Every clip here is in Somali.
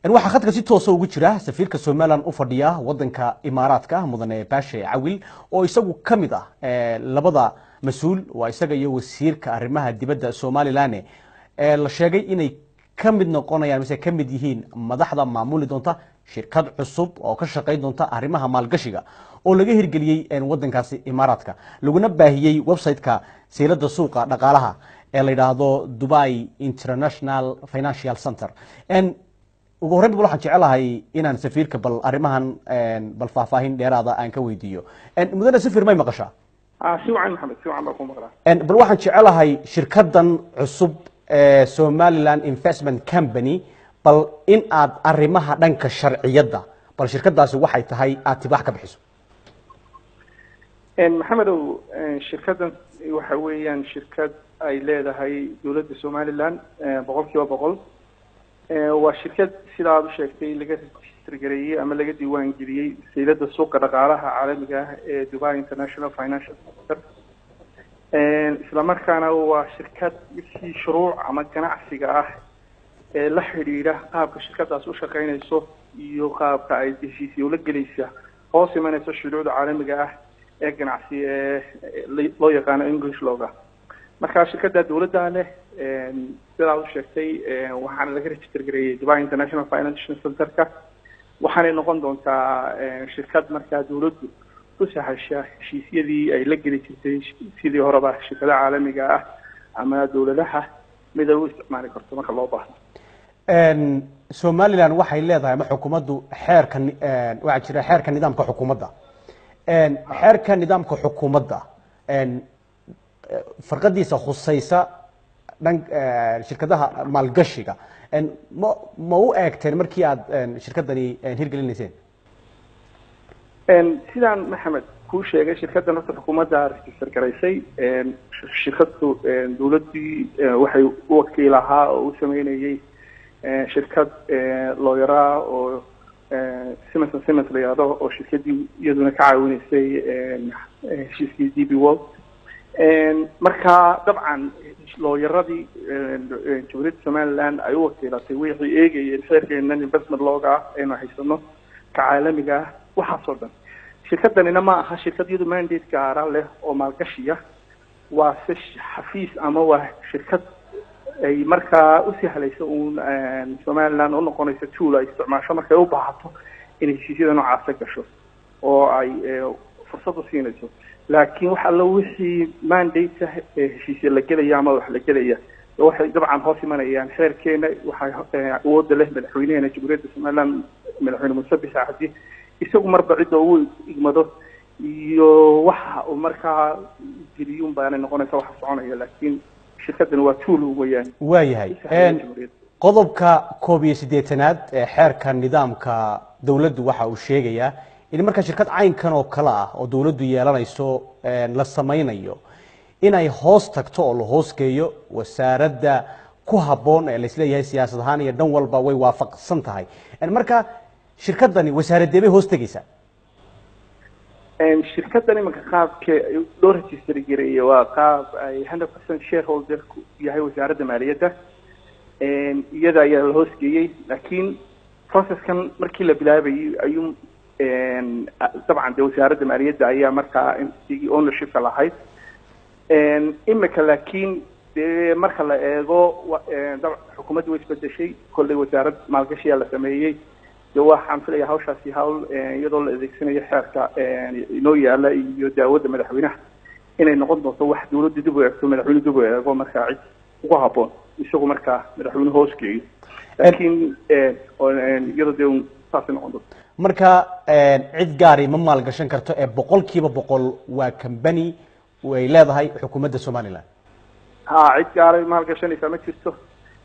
waxa khadka si toos ah ugu jira safiirka Soomaaliland u fadhiya wadanka Imaaraadka mudane Baashe Cawil oo isagu kamid ah labada mas'uul waa isaga iyo wasiirka arrimaha dibadda Soomaaliland la sheegay inay kamid noqonayaan mise kamid yihiin madaxda maamuli doonta shirkad cusub oo ka shaqeyn doonta arrimaha maalgashiga oo laga hirgeliyay wadankaasi Imaaraadka laguna baahiyay website-ka seelada suuqa dhaqaalaha ee la yiraahdo Dubai International Financial Center ugu horreyn waxaan jecelahay inaan safiirka bal arrimahan bal faahfaahin dheeraada aan ka weydiiyo mudane safiir may maqashaa si wacan maxamed si wacan baa ku maqlaa bal waxaan jecelahay shirkadan cusub ee Somaliland Investment Company bal in aad arrimaha dhanka sharciyada bal shirkadaasi waxay tahay aad tibaax ka bixiso maxamedow shirkadan waxa weeyaan shirkad ay leedahay dawladda Somaliland boqolkiiba boqol waa shirkad sidaa aad u sheegtay laga register gareeyay ama laga diiwaan geliyay seelada suuqa dhaqaalaha caalamiga ah ee Dubai International Financial Center isla markaana waa shirkad wixii shuruuc ama ganacsiga ah ee la xiriira qaabka shirkadaas u shaqeynayso iyo qaabka ay heshiisyo la gelaysa hoos imanayso shuruucda caalamiga ah ee ganacsi ee loo yaqaan English looga marka shirkada dawladda leh sidaa u sheegtay waxaana laga register gareeyay Dubai International Financial Center-ka waxaanay noqon doontaa shirkad markaa dawladdu ku sahasha heshiisyadii ay la geli jirtay sidii horeba shirkadaha caalamiga ah ama dawladaha mid ay u isticmaali karto marka loo baahdo Somaliland waxay leedahay ma xukuumaddu xeerkan waxa jira xeerka nidaamka xukuumadda xeerka nidaamka xukuumadda farqadiisa khusaysa dhan shirkadaha maalgashiga ma u eegteen markii aad shirkadani hirgelinayseen sidaan maxamed ku sheegay shirkadan horta xukuumadda register garaysay shirkadu dawladdii waxay u wakiil ahaa oo u sameynayay shirkad looyara oo Siemens la yiraahdo oo shirkadii iyaduna ka caawinaysay heshiiskii DP World marka dabcan looyaradii Jamhuuriyadda Somaliland ay u wakiilatay wixii eegayeen xeerkeena investment looga aynu haysano ka caalamiga waxa soo dhan shirkadanina ma aha shirkadiyadu mandate gaar leh oo maalgashiya waa xafiis ama waa shirkad ay markaa u sahlayso Somaliland oo noqonaysa tool ay isticmaasho markay u baahato inay heshiisyada noocaas gasho oo ay fursad u siinayso laakiin waxa la wixii mandate heshiisyo la gelaya ama wax la gelaya waxay dabcan hoos imanayaan xeerkeena waxay awoodda leh madaxweynaha Jamhuuriyadda Somaliland madaxweyne Muuse Biixi Cabdi isagu marba cid uu igmado iyo waxa uu markaa jiriyun baan noqonaysa wax soconaya laakiin shirkadan waa tool weeyaan waayahay qodobka 18aad ee xeerka nidaamka dawladdu waxa uu sheegayaa in marka shirkad caynkan oo kala ah oo dawladdu yeelanayso la sameeynayo inay hoos tagto oo la hoos geeyo wasaaradda ku haboon ee la isleeyahay siyaasad ahaan iyo dhan walba way waafaqsan tahay marka shirkadani wasaaradda bay hoos tagaysaa shirkadani marka qaabka loo register gareeyay waa qaab ay 100% shareholder yahay wasaaradda maaliyadda iyada ayaa la hoos geeyay laakiin processkan markii la bilaabayay ayuu طبعا دي وزارة المالية هي مركا تيجي ownership lahayd imika laakiin marka la eego xukuumaddu way isbedeshay kulli wasaaradda maalgashiga la sameeyay waxaan filayaa hawshaasi hawl iyadoo la adeegsanayo xeerka inoo yaala iyo daawada madaxweynaha inay noqon doonto wax dawladdu dib u eegto madaxweynuhu dib u eego marka cid ugu haboon isagu marka madaxweynuhu hoos geeyo laakiin iyadoo saasi noqon doonto marka cid gaari ma maalgashan karto ee boqolkiiba boqol waa company way leedahay xukuumadda Somaliland cid gaari maalgashanaysa ma jirto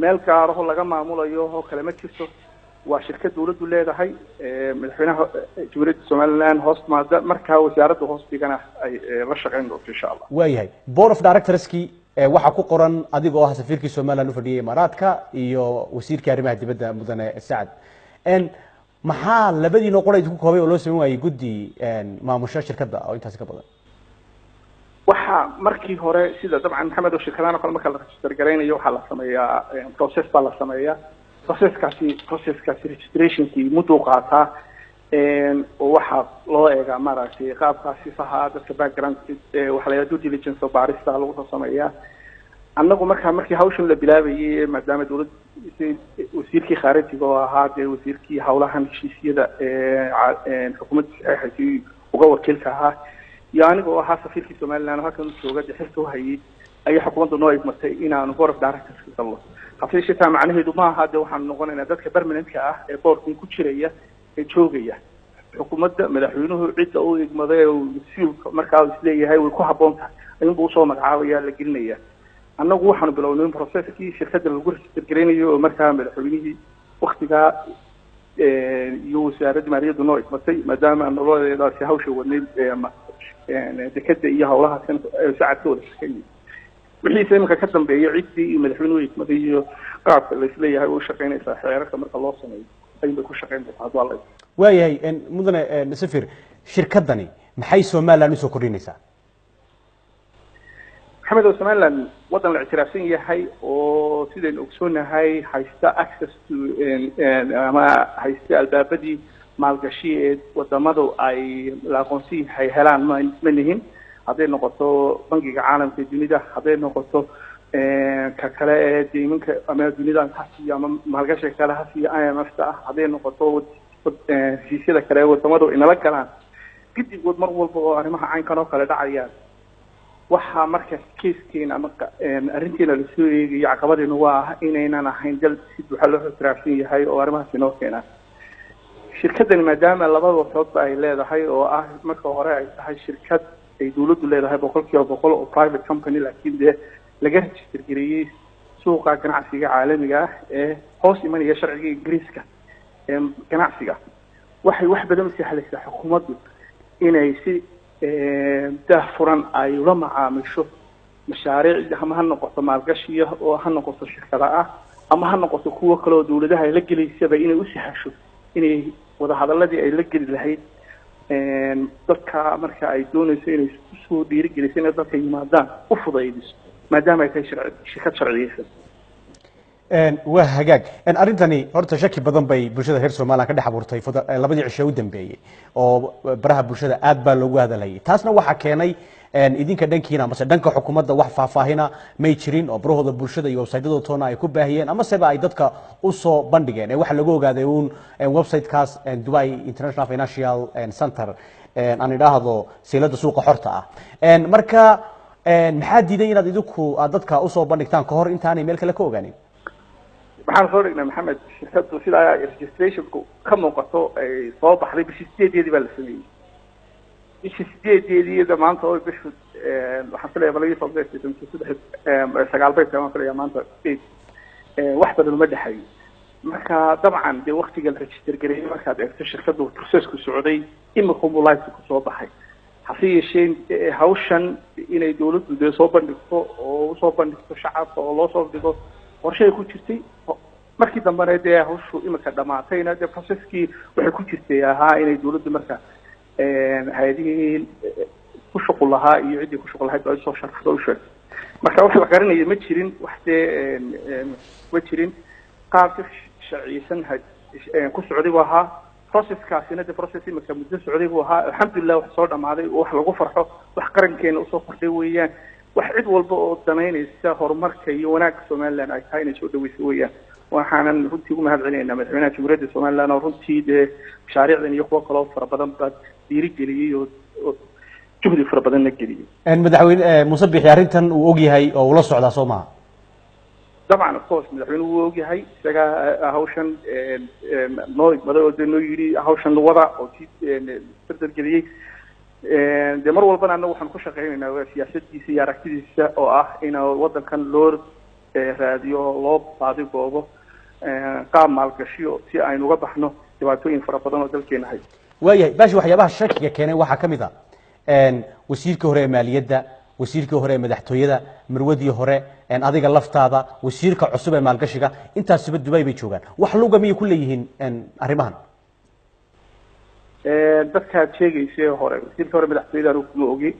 meel gaar ah oo laga maamulayo oo kale ma jirto waa shirkad dawladdu leedahay madaxweynaha Jamhuuriyadda Somaliland hoos maada marka wasaaradda hoos dhigana ay la shaqeyn doonto insha Allah waayahay board of directors-ki waxa ku qoran adigoo ah safiirkii Somaliland u fadhiyay Imaaraadka iyo wasiirka arrimaha dibadda mudane Saad maxaa labadiina qoray ku koobay oo loo sameeyay waayay guddi maamusha shirkadda oo intaas ka badan waxa markii hore sida dabcan maxamed oo shirkadana kale marka la register gareynayo waxa la sameeyaa process baa la sameeyaa processkaasi registrationkii muddo qaataa oo waxaa loo eegaa maaragtay qaabkaasi saxa dadka background waxa la yidhahdo due diligence oo baarista lagu soo sameeyaa annagu markii hawshan la bilaabayay maadaama dowladda wasiirkii khaarijiga oo ahaa dee wasiirkii howlahan heshiisyada xukuumadda saxeexaysay uga wakiilka ahaa iyo aniga oo ahaa safiirkii somaliland halkan u jooga dee xilka u hayay ayay xukuumadda noo igmatay inaanu board of directors ka galno hase shitaa macnaheedu ma aha dee waxaanu noqonaynaa dadka permanentka ah ee boardkan ku jiraya ee joogaya xukuumadda madaxweynuhu cidda uu igmaday oo mas-uulka markaa isleeyahay way ku habboon tahay ayuunba usoo magacaabaya la gelinaya annagu waxaanu bilownay processkii shirkadda lagu register garaynayo oo markaa madaxweynihii waktigaa iyo wasaaradda maaliyaddu noo igmatay maadaama nololeedaasi hawsha wadnay dekada iyo howlaha sacad ka wada shaqeynay wixiise iminka ka dambeeya ciddii iyo madaxweynuhu igmaday iyo qaabka la isleeyahay u shaqeynaysaa xeerarka marka loo sameeyo ayuunbay ku shaqeyn doontaa haduu alla waayahay mudane safir shirkaddani maxay somaliland usoo kordhinaysaa maxamed oo somaliland waddan la ictiraafsan yahay oo sidaynu ogsoonahay haysta access to ama haysta albaabadii maalgashi ee wadamadu ay la aqoonsan yahay helaan ma nihin hadday noqoto bangiga caalamka ee dunida hadday noqoto ka kale ee deyminka ama dunida hasiiyo ama maalgashiga kale hasiiyo IMF-ta ah hadday noqoto heshiisyada kale ee wadamadu inala galaan gidigood mar walba oo arrimaha caynkan oo kale dhacayaan waxaa marka keeskeena ama arrinteena lasoo eegayo caqabadeena waa ah inaynan ahayn dal si buuxa loo ixtiraafsan yahay oo arrimahaas inoo keena shirkaddani maadaama labada waxoodba ay leedahay oo ah marka hore ay tahay shirkad ay dawladdu leedahay 100% oo private company laakiin dee laga register gareeyay suuqa ganacsiga caalamiga ah ee hoos imanaya sharciga ingiriiska ganacsiga waxay wax badan sahlaysaa xukuumaddu inay si daahfuran ay ula macaamisho mashaariic ama ha noqoto maalgashiya oo ha noqoto shirkada ah ama ha noqoto kuwo kale oo dawladaha ay la gelaysaba inay u sahasho inay wadahadaladii ay la geli lahayd dadka marka ay doonayso inay kusoo dhiirigeliso inay dadka yimaadaan u fudaydiso maadaama ay tahay shirkad sharciyeysan waa hagaag arrintani horta shaki badan bay bulshada reer Soomaaliya ka dhex abuurtay labadii cisho u dambeeyay oo baraha bulshada aad baa loogu hadalay taasna waxa keenay idinka dhankiina ama dhanka xukuumadda wax faahfaahina may jirin oo barahooda bulshada iyo website-yada toona ay ku baahiyeen ama seba ay dadka u soo bandhigeen waxa lagu ogaaday website-kaas Dubai International Financial Center aan idhaahdo silada suuqa xorta ah marka maxaa diiday inaad idinku dadka u soo bandhigtaan ka hor intaanay meel kale ka ogaanin waxaan soo dhignay maxamed shirkaddu sida registrationku ka muuqato ay soo baxday bishii 8 baa la sameeyay bishii 8 maanta oo bishu waxaan filayaa balay soo baxay 9 bayt ama filayaa maanta wax badan ma dhaxayo marka dabcan de waqtiga la register gareeyay markaad eegto shirkaddu processku socday imika live ku soo baxay hasi yeesheen hawshan inay dawladdu de soo bandhigto oo soo bandhigto shacabka oo loo soo dhigo qorshe ku jirtay markii dambana dee hawshu imika dhamaatayna dee processkii waxay ku jirtay ahaa inay dawladdu marka hay'adihii ku shaqo lahaa iyo cidii ku shaqo lahayd ay soo sharxdo u sheegtay marka wax la garanayay ma jirin wax ma jirin qaabka sharciyeysan ku socday waxa processkaasina dee process imika muddo socday waxa alxamdulillah wax soo dhamaaday oo wax lagu farxo wax qarankeena u soo kordhay weeyaan wax cid walba oo danaynaysa horumarka iyo wanaagga Soomaaliland ay tahay inay soo dhaweyso weeyaan waxaan runtii ugu mahadcelinaynaa madaxweynaha Jamhuuriyadda Soomaaliland oo runtii dee mashaariicdan iyo kuwa kale oo fara badan baa dhiirigeliyay oo juhdi fara badan la geliyay madaxweyne Muuse Bixi arrintan uu og yahay oo ula socda Soomaaliya طبعا of course madaxweynuhu wuu og yahay isaga hawshan noo igmaday oo noo yiri hawshan wada oo sirtar geliyay de mar walbana anagu waxaan ku shaqeynaynaa siyaasaddiisa iyo aragtidiisa oo ah in waddankan loo raadiyo loo baadi goobo qaab maalgashiyo si aynu uga baxno dhibaatooyin fara badan oo dalkeena hay waayahay baashi waxyaabaha shakiga keenay waxaa ka mid ah wasiirka hore ee maaliyadda wasiirka hore ee madaxtooyada marwadii hore adiga laftaada wasiirka cusub ee maalgashiga intaasba Dubai bay joogaan wax luga miyay ku leeyihiin arrimahan dadka sheegaysay hore wasiirka hore madaxtooyada uu kuma ogi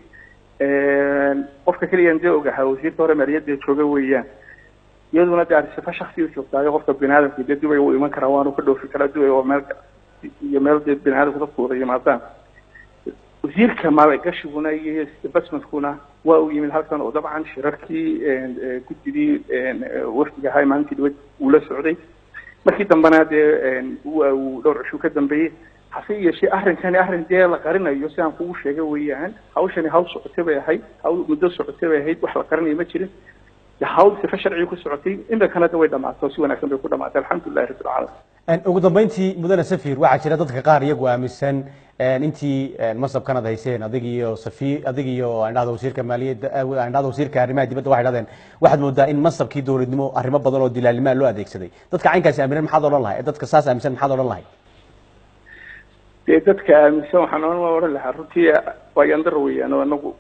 qofka kaliya inta ogahay wasiirka hore maaliyadda jooga weeyaan iyaduna dee sifa shakhsiga joogtaayo qofka biniaadamka dee dubay uu iman karaa waanu ka dhoofi karaa dubay oo meel iyo meel dee biniaadamku dadku wada yimaadaan wasiirka maalgashiguna iyo investmentkuna waa uu yimid halkan oo dabcan shirarkii guddigii wafdiga ahaa maalintii dibad uu la socday markii dambena dee uu dhowr cisho ka dambeeyey hase yeeshee arrinkani arrin dee la qarinayo sidaan kugu sheegay weeyaan hawshani hawl socotay bay ahayd hawl muddo socotay bay ahayd wax la qarinayo ma jirin hawl sifa sharci ku socotay inta kalena way dhamaatay si wanaagsan bay ku dhamaatay alxamdulillahi rabbil caalamiin ugu dambeyntii mudane safiir waxaa jira dadka qaar iyagu aaminsan intii masabkan ad hayseen adig iyo indhahda wasiirka maaliyadda indhahda wasiirka arrimaha dibadda waxay dhahdeen waxaad moodaa in masabkii dowladnimo arrimo badan oo dilaalnimaa loo adeegsaday dadka caynkaasi aamineen maxaad odhan lahay dadka saas aaminsan maxaad odhan lahay dee dadka aaminsan waxaan odhan lahaa runtii waa yandar weeyaan oo anagu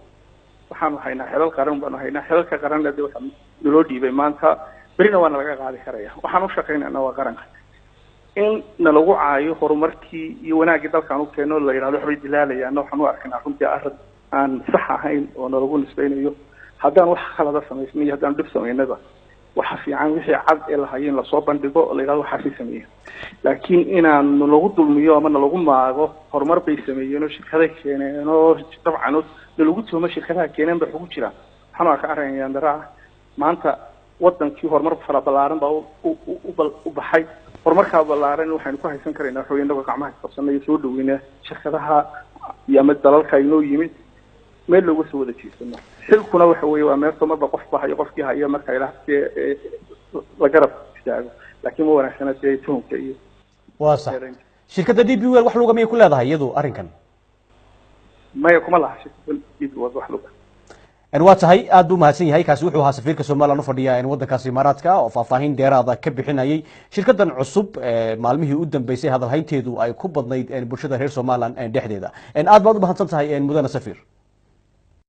waxaanu haynaa xelal qaran baanu haynaa xelalka qaranna dee waxaa naloo dhiibay maanta berina waana laga qaadi karaya waxaan u shaqaynayna waa qaranka in nalagu caayo horumarkii iyo wanaaggii dalkaan u keeno la yidhahdo waxbay dilaalayaana waxaan u arkaynaa runtii arrin aan sax ahayn oo nalagu nisbaynayo haddaan wax khalada samaysnay iyo haddaan dhib samaynaba waxa fiican wixii cad ee lahayo in lasoo bandhigo oo la yidhahdo waxaasi sameeya laakiin inaan nalagu dulmiyo ama nalagu maago horumar bay sameeyeen oo shirkaday keeneen oo dabcan nalagu tuhmo shirkadaha keeneen ba ugu jiraan waxaan u arkaa arrin yandara ah maanta wadankii horumar fara ballaaran baa u baxay horumarkaa ballaaran waxaynu ku haysan karaynaa waxa weeye inagoo gacmaha qabsanay iyo soo dhaweynaa shirkadaha iyo ama dalalka inoo yimid meel looga soo wada jeesano xilkuna waxa weeye waa meel marba qof bahayo qofkii haya marka ilaahkee la garab istaago laakiin ma wanaagsana dee tuhunka iyo waa sax shirkadda d b wel wax luga miyay ku leedahay iyadu arrinkan maya kuma laha shirkadda d b wel wax luga waa tahay aad buu mahadsan yahay kaasi wuxuu ahaa safiirka somaliland u fadhiya waddankaasi imaaraadka oo faahfaahin dheeraada ka bixinayay shirkadan cusub maalmihii u dambeysay hadalhaynteedu ay ku badnayd bulshada reer somaliland dhexdeeda aad baad u mahadsan tahay mudane safiir